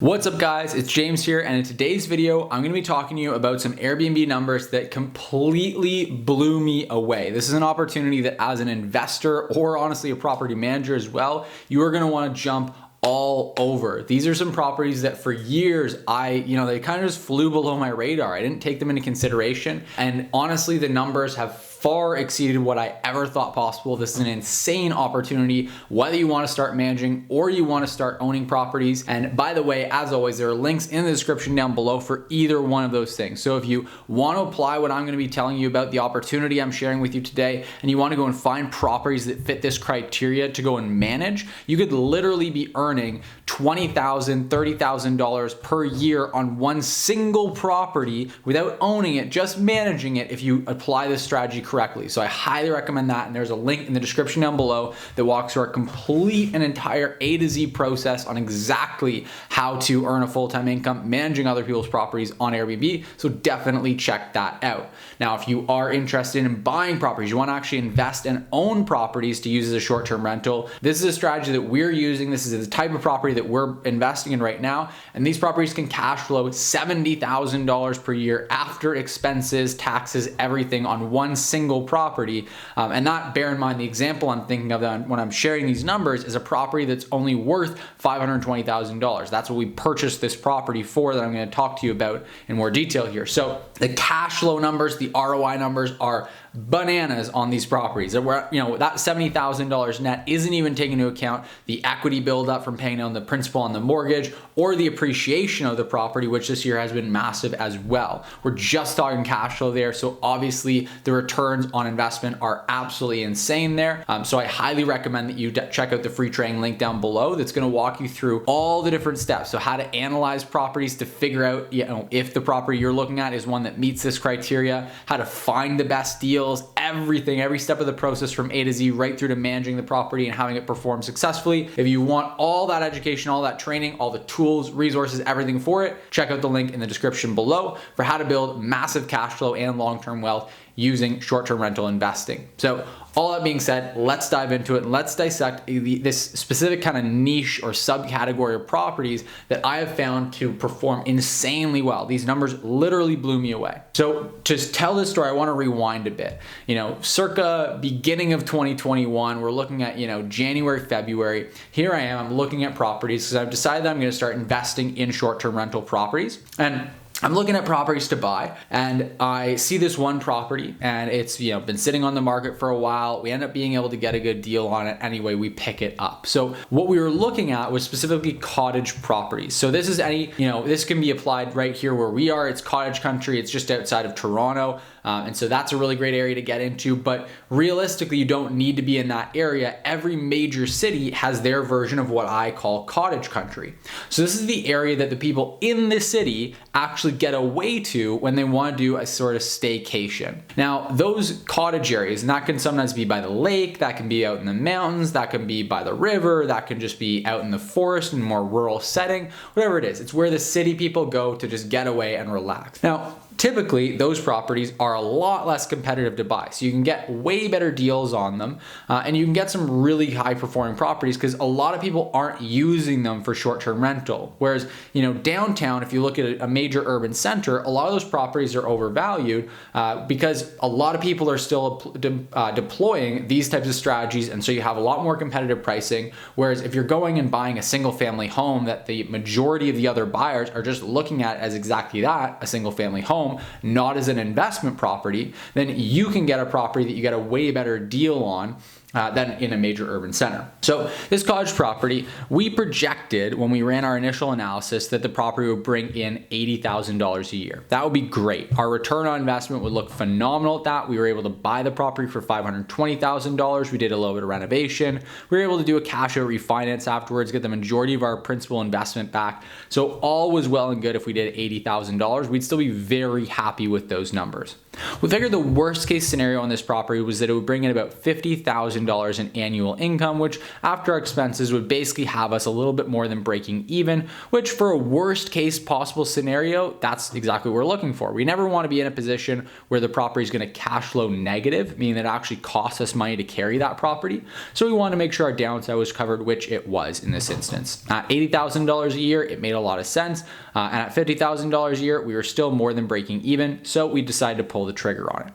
What's up guys, it's James here, and in today's video I'm going to be talking to you about some Airbnb numbers that completely blew me away. This is an opportunity that as an investor or honestly a property manager as well, you are going to want to jump all over. These are some properties that for years they kind of just flew below my radar. I didn't take them into consideration, and honestly the numbers have far exceeded what I ever thought possible. This is an insane opportunity, whether you want to start managing or you want to start owning properties. And by the way, as always, there are links in the description down below for either one of those things. So if you want to apply what I'm going to be telling you about, the opportunity I'm sharing with you today, and you want to go and find properties that fit this criteria to go and manage, you could literally be earning $20,000, $30,000 per year on one single property without owning it, just managing it if you apply this strategy correctly. So I highly recommend that, and there's a link in the description down below that walks through our complete and entire A to Z process on exactly how to earn a full-time income managing other people's properties on Airbnb. So definitely check that out. Now, if you are interested in buying properties, you want to actually invest and own properties to use as a short-term rental, this is a strategy that we're using. This is the type of property that we're investing in right now, and these properties can cash flow $70,000 per year after expenses, taxes, everything on one single property. And that, bear in mind, the example I'm thinking of when I'm sharing these numbers is a property that's only worth $520,000. That's what we purchased this property for, that I'm going to talk to you about in more detail here. So the cash flow numbers, the ROI numbers are bananas on these properties. That $70,000 net isn't even taking into account the equity buildup from paying down the principal on the mortgage or the appreciation of the property, which this year has been massive as well. We're just talking cash flow there. So obviously the returns on investment are absolutely insane there. So I highly recommend that you check out the free training link down below that's going to walk you through all the different steps. So how to analyze properties to figure out, if the property you're looking at is one that meets this criteria, how to find the best deals, everything, every step of the process from A to Z, right through to managing the property and having it perform successfully. If you want all that education, all that training, all the tools, resources, everything for it, check out the link in the description below for how to build massive cash flow and long-term wealth using short-term rental investing. So all that being said, let's dive into it and let's dissect this specific kind of niche or subcategory of properties that I have found to perform insanely well. These numbers literally blew me away. So to tell this story, I want to rewind a bit. Circa beginning of 2021, we're looking at, January, February. Here I am, I'm looking at properties because I've decided that I'm going to start investing in short-term rental properties. And I'm looking at properties to buy, and I see this one property, and it's been sitting on the market for a while. We end up being able to get a good deal on it anyway. We pick it up. So what we were looking at was specifically cottage properties. So this is this can be applied right here where we are. It's cottage country. It's just outside of Toronto. And so that's a really great area to get into, but realistically, you don't need to be in that area. Every major city has their version of what I call cottage country. So this is the area that the people in the city actually get away to when they want to do a sort of staycation. Now, those cottage areas, and that can sometimes be by the lake, that can be out in the mountains, that can be by the river, that can just be out in the forest in a more rural setting, whatever it is. It's where the city people go to just get away and relax. Now, typically, those properties are a lot less competitive to buy. So you can get way better deals on them, and you can get some really high performing properties because a lot of people aren't using them for short-term rental. Whereas, downtown, if you look at a major urban center, a lot of those properties are overvalued because a lot of people are still deploying these types of strategies. And so you have a lot more competitive pricing. Whereas if you're going and buying a single family home that the majority of the other buyers are just looking at as exactly that, a single family home, not as an investment property, then you can get a property that you get a way better deal on than in a major urban center. So this cottage property, we projected when we ran our initial analysis that the property would bring in $80,000 a year. That would be great. Our return on investment would look phenomenal at that. We were able to buy the property for $520,000. We did a little bit of renovation. We were able to do a cash out refinance afterwards, get the majority of our principal investment back. So all was well and good. If we did $80,000, we'd still be very happy with those numbers. We figured the worst case scenario on this property was that it would bring in about $50,000 in annual income, which after our expenses would basically have us a little bit more than breaking even, which for a worst case possible scenario, that's exactly what we're looking for. We never want to be in a position where the property is going to cash flow negative, meaning that it actually costs us money to carry that property. So we want to make sure our downside was covered, which it was in this instance. At $80,000 a year, it made a lot of sense. And at $50,000 a year, we were still more than breaking even. So we decided to pull the trigger on it.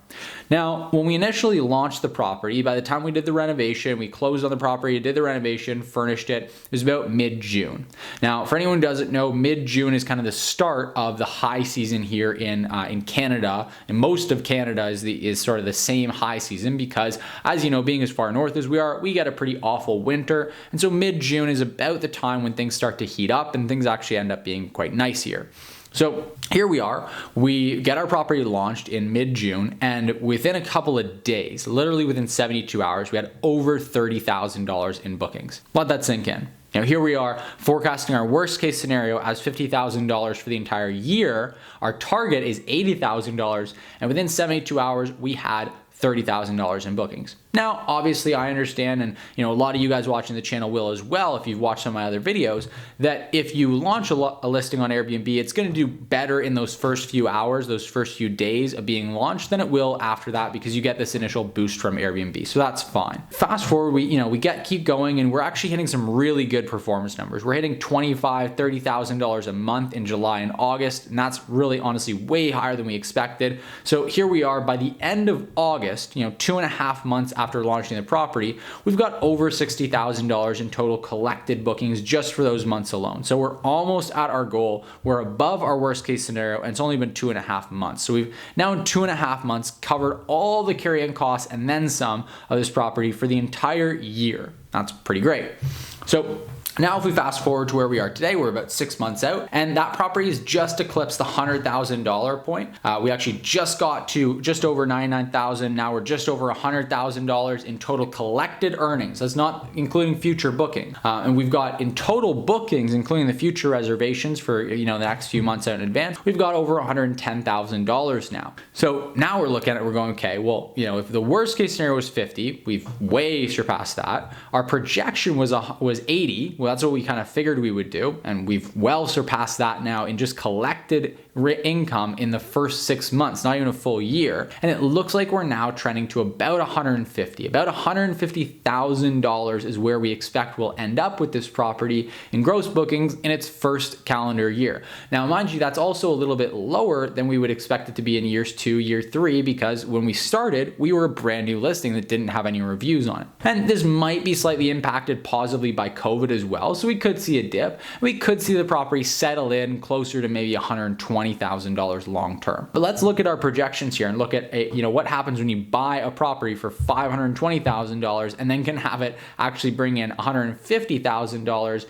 Now, when we initially launched the property, by the time we did the renovation, we closed on the property, did the renovation, furnished it, it was about mid-June. Now, for anyone who doesn't know, mid-June is kind of the start of the high season here in Canada, and most of Canada is sort of the same high season because, as you know, being as far north as we are, we get a pretty awful winter, and so mid-June is about the time when things start to heat up and things actually end up being quite nice here. So here we are, we get our property launched in mid-June, and within a couple of days, literally within 72 hours, we had over $30,000 in bookings. Let that sink in. Now here we are forecasting our worst case scenario as $50,000 for the entire year. Our target is $80,000, and within 72 hours, we had $30,000 in bookings. Now, obviously, I understand, and a lot of you guys watching the channel will as well, if you've watched some of my other videos, that if you launch a listing on Airbnb, it's going to do better in those first few hours, those first few days of being launched than it will after that, because you get this initial boost from Airbnb. So that's fine. Fast forward, we keep going, and we're actually hitting some really good performance numbers. We're hitting $25,000, $30,000 a month in July and August, and that's really honestly way higher than we expected. So here we are by the end of August, 2.5 months after launching the property, we've got over $60,000 in total collected bookings just for those months alone. So we're almost at our goal. We're above our worst case scenario, and it's only been 2.5 months. So we've now in 2.5 months covered all the carrying costs and then some of this property for the entire year. That's pretty great. So now if we fast forward to where we are today, we're about 6 months out, and that property has just eclipsed the $100,000 point. We actually just got to just over $99,000. Now we're just over $100,000 in total collected earnings. That's not including future booking. And we've got in total bookings, including the future reservations for the next few months out in advance, we've got over $110,000 now. So now we're looking at it, we're going, okay, well, if the worst case scenario was 50, we've way surpassed that. Our projection was 80. Well, that's what we kind of figured we would do, and we've well surpassed that now in just collected income in the first 6 months, not even a full year. And it looks like we're now trending to about $150,000 is where we expect we'll end up with this property in gross bookings in its first calendar year. Now, mind you, that's also a little bit lower than we would expect it to be in years 2, year 3, because when we started, we were a brand new listing that didn't have any reviews on it. And this might be slightly impacted positively by COVID as well. So we could see a dip. We could see the property settle in closer to maybe $120,000 long term. But let's look at our projections here and look at what happens when you buy a property for $520,000 and then can have it actually bring in $150,000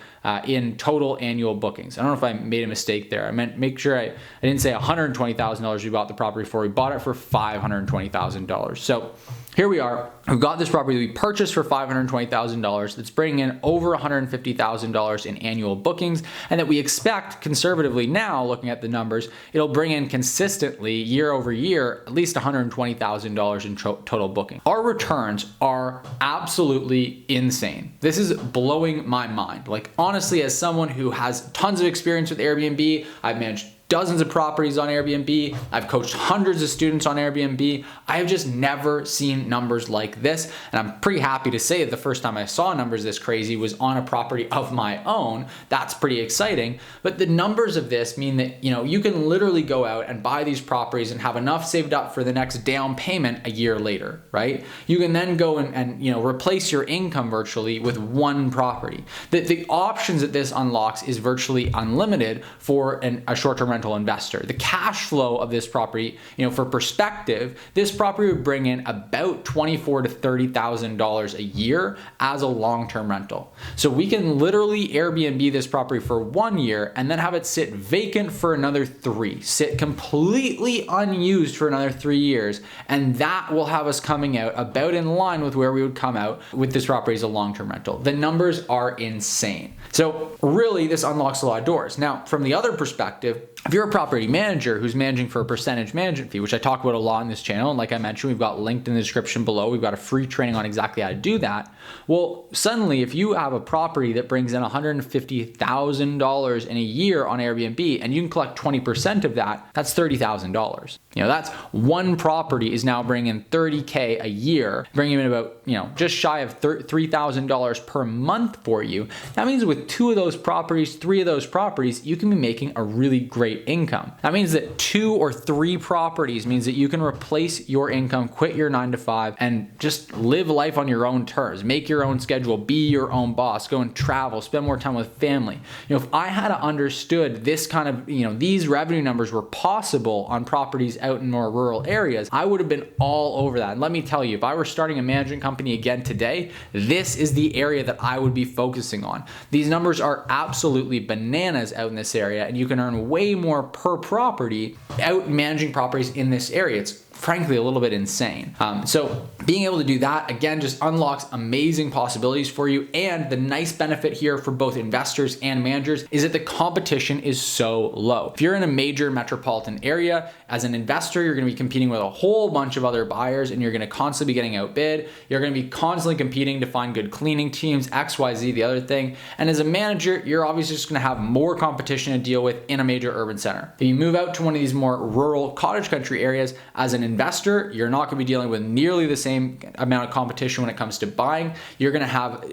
in total annual bookings. I don't know if I made a mistake there. I meant make sure I didn't say $120,000 we bought the property for. We bought it for $520,000. So here we are. We've got this property we purchased for $520,000 that's bringing in over $150,000 in annual bookings, and that we expect conservatively now, looking at the numbers, it'll bring in consistently year over year at least $120,000 in total booking. Our returns are absolutely insane. This is blowing my mind. Like, honestly, as someone who has tons of experience with Airbnb, I've managed dozens of properties on Airbnb. I've coached hundreds of students on Airbnb. I have just never seen numbers like this. And I'm pretty happy to say that the first time I saw numbers this crazy was on a property of my own. That's pretty exciting. But the numbers of this mean that, you can literally go out and buy these properties and have enough saved up for the next down payment a year later, right? You can then go and replace your income virtually with one property. The options that this unlocks is virtually unlimited for a short-term rental investor. The cash flow of this property, for perspective, this property would bring in about $24,000 to $30,000 a year as a long-term rental. So we can literally Airbnb this property for 1 year and then have it sit vacant for another 3, sit completely unused for another 3 years, and that will have us coming out about in line with where we would come out with this property as a long-term rental. The numbers are insane. So really, this unlocks a lot of doors. Now, from the other perspective, If you're a property manager who's managing for a percentage management fee, which I talk about a lot in this channel, and like I mentioned, we've got linked in the description below, we've got a free training on exactly how to do that. Well, suddenly if you have a property that brings in $150,000 in a year on Airbnb and you can collect 20% of that, that's $30,000. That's one property is now bringing in $30K a year, bringing in about, just shy of $3,000 per month for you. That means with 2 of those properties, 3 of those properties, you can be making a really great income. That means that 2 or 3 properties means that you can replace your income, quit your 9 to 5, and just live life on your own terms, make your own schedule, be your own boss, go and travel, spend more time with family. If I had understood this kind of, these revenue numbers were possible on properties out in more rural areas, I would have been all over that. And let me tell you, if I were starting a management company again today, this is the area that I would be focusing on. These numbers are absolutely bananas out in this area, and you can earn way more per property out managing properties in this area. It's frankly a little bit insane. So being able to do that, again, just unlocks amazing possibilities for you. And the nice benefit here for both investors and managers is that the competition is so low. If you're in a major metropolitan area, as an investor, you're gonna be competing with a whole bunch of other buyers and you're gonna constantly be getting outbid. You're gonna be constantly competing to find good cleaning teams, XYZ, the other thing. And as a manager, you're obviously just gonna have more competition to deal with in a major urban center. If you move out to one of these more rural cottage country areas, as an investor, you're not going to be dealing with nearly the same amount of competition when it comes to buying. You're going to have,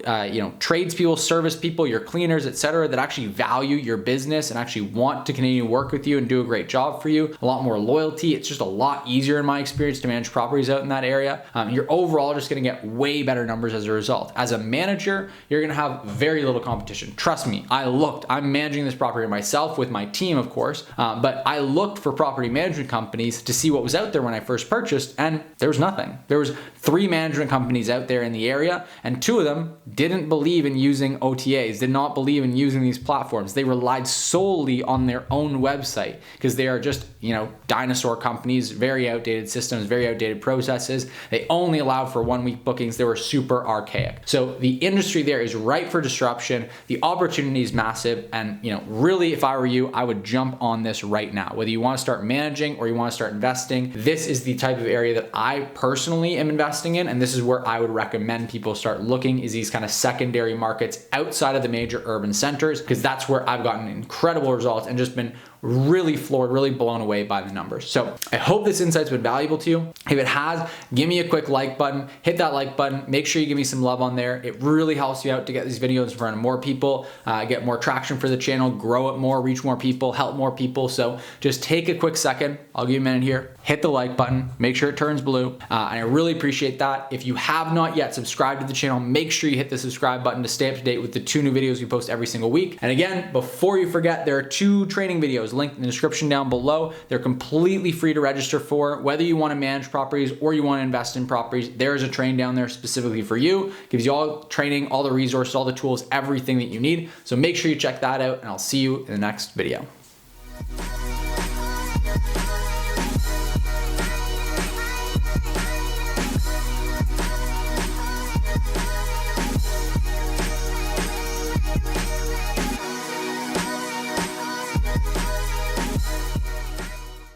tradespeople, service people, your cleaners, etc., that actually value your business and actually want to continue to work with you and do a great job for you. A lot more loyalty. It's just a lot easier in my experience to manage properties out in that area. You're overall just going to get way better numbers as a result. As a manager, you're going to have very little competition. Trust me, I'm managing this property myself with my team, of course, but I looked for property management companies to see what was out there when I first purchased, and there was nothing. There was 3 management companies out there in the area, and 2 of them didn't believe in using OTAs, did not believe in using these platforms. They relied solely on their own website because they are just, dinosaur companies, very outdated systems, very outdated processes. They only allowed for 1-week bookings. They were super archaic. So the industry there is ripe for disruption. The opportunity is massive, and really, if I were you, I would jump on this right now. Whether you want to start managing or you want to start investing, this is the type of area that I personally am investing in, and this is where I would recommend people start looking, is these kind of secondary markets outside of the major urban centers, because that's where I've gotten incredible results and just been really floored, really blown away by the numbers. So I hope this insight's been valuable to you. If it has, give me a quick like button, hit that like button, make sure you give me some love on there. It really helps you out to get these videos in front of more people, get more traction for the channel, grow it more, reach more people, help more people. So just take a quick second, I'll give you a minute here, hit the like button, make sure it turns blue, and I really appreciate that. If you have not yet subscribed to the channel, make sure you hit the subscribe button to stay up to date with the 2 new videos we post every single week. And again, before you forget, there are 2 training videos linked in the description down below. They're completely free to register for. Whether you want to manage properties or you want to invest in properties, there is a training down there specifically for you. Gives you all training, all the resources, all the tools, everything that you need. So make sure you check that out, and I'll see you in the next video.